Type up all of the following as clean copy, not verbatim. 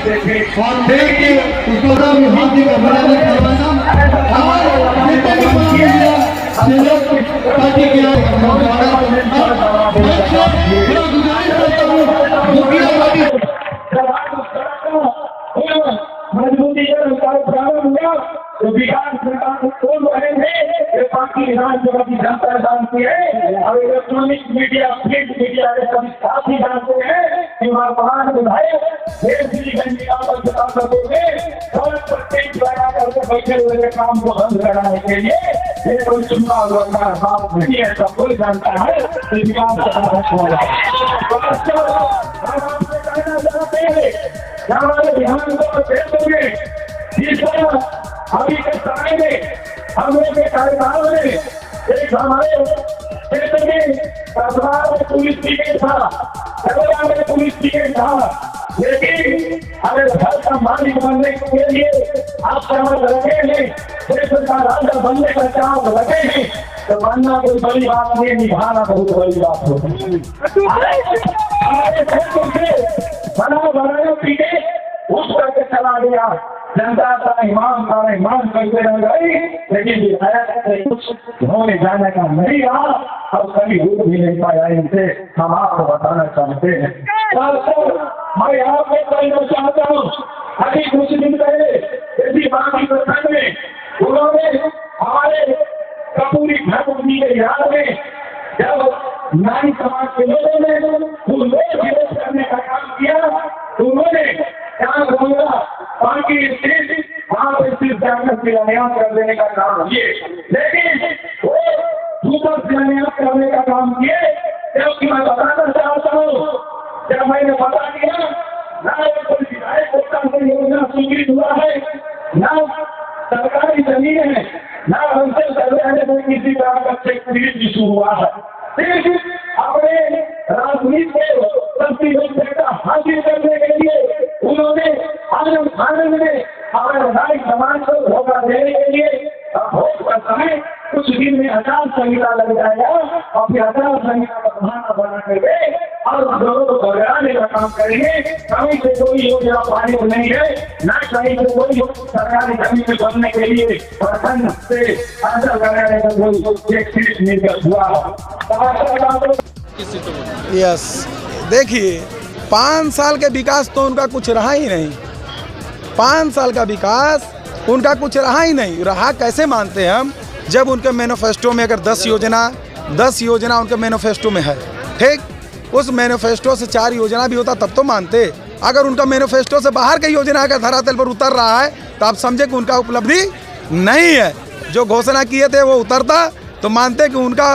और देख के उसको हम हाथ का बड़ा और जितने भी पार्टी के गुजारिश करता हूँ मुखिया पार्टी मजबूती प्रारंभ हुआ तो विकास सरकार कौन रहेंगे बाकी विधानसभा की जनता जानती है और इलेक्ट्रॉनिक मीडिया प्रिंट मीडिया के सभी साथी जानते हैं कि वर्तमान विधायक बता सकोगे और प्रत्येक लगा करके बैठे हुए काम को बंद कराने के लिए ये कोई चुनाव का बात नहीं है, सब कोई जानता है विकास कहना चाहते हैं हमारे विधानसभा क्षेत्र में जिस तरह अभी के समय में हम लोग के कार्यकाल में एक हमारे क्षेत्र में कस्बा में पुलिस टिकट था, करेला में पुलिस टिकट था, लेकिन हमें घर का मालिक बनने के लिए आप समझ रहे हैं क्षेत्र का राजा बनने का चाव लगे हैं तो बनना कोई बड़ी बात नहीं, निभाना बहुत बड़ी बात होती है। हमारे क्षेत्र से बनाया टिकट उस करके चला गया, जनता का ईमान करते रह गई, लेकिन विधायक कुछ होने जाने का नहीं रहा और कभी रूप भी नहीं पाया। इनसे हम आपको बताना चाहते हैं। मैं यहाँ पे कहना चाहता हूँ, अभी कुछ दिन पहले इसी बाकी प्रखंड में उन्होंने हमारे कपूरी जी के याद में जब नारी समाज के लोगों ने विरोध करने का काम किया तो उन्होंने क्या बोला बाकी स्थित वहां पर स्थित जाकर शिलान्यास कर देने का काम किए, लेकिन वो दूसरा शिलान्यास करने का काम किए क्योंकि मैं बताना चाहता हूँ जब मैंने बता दिया ना कोई विधायक योजना स्वीकृत हुआ है, ना सरकारी जमीन है, ना हमसे सरकार में किसी तरह का चेक इशू हुआ है, सिर्फ अपने राजनीति को हासिल करने के लिए उन्होंने आनंद में हमारे नारी समाज को धोखा देने के लिए भोट का समय कुछ दिन में आचार संहिता लग जाएगा और फिर आचार संहिता का बहाना बना करके और लोगों को बगाने का काम करेंगे। कहीं से कोई योजना पाने को नहीं है, न कहीं से कोई सरकारी जमीन बनने के लिए प्रखंड से अंदर लगाने का कोई एक सीट निर्गत हुआ। यस, देखिए 5 साल के विकास तो उनका कुछ रहा ही नहीं। 5 साल का विकास उनका कुछ रहा ही नहीं। रहा कैसे मानते हैं हम, जब उनके मैनिफेस्टो में अगर 10 योजना उनके मैनिफेस्टो में है, ठीक, उस मैनिफेस्टो से 4 योजना भी होता तब तो मानते। अगर उनका मैनिफेस्टो से बाहर की योजना अगर धरातल पर उतर रहा है तो आप समझे कि उनका उपलब्धि नहीं है। जो घोषणा किए थे वो उतरता तो मानते कि उनका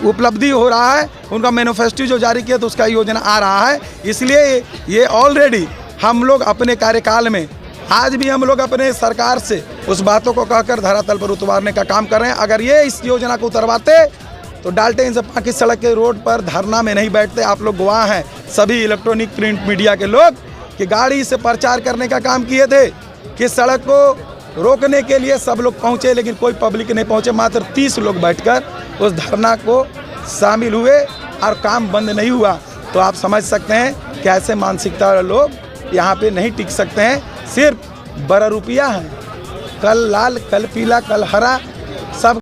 उपलब्धि हो रहा है, उनका मैनिफेस्टो जो जारी किया तो उसका योजना आ रहा है। इसलिए ये ऑलरेडी हम लोग अपने कार्यकाल में आज भी हम लोग अपने सरकार से उस बातों को कहकर धरातल पर उतारने का काम कर रहे हैं। अगर ये इस योजना को उतरवाते तो डालते इनसे पाकि सड़क के रोड पर धरना में नहीं बैठते। आप लोग गवाह हैं, सभी इलेक्ट्रॉनिक प्रिंट मीडिया के लोग, कि गाड़ी से प्रचार करने का काम किए थे कि सड़क को रोकने के लिए सब लोग पहुँचे, लेकिन कोई पब्लिक नहीं पहुँचे। मात्र 30 लोग बैठकर उस धरना को शामिल हुए और काम बंद नहीं हुआ। तो आप समझ सकते हैं कि ऐसे मानसिकता वाले लोग यहाँ पे नहीं टिक सकते हैं। सिर्फ बड़ा रुपया है, कल लाल कल पीला कल हरा सब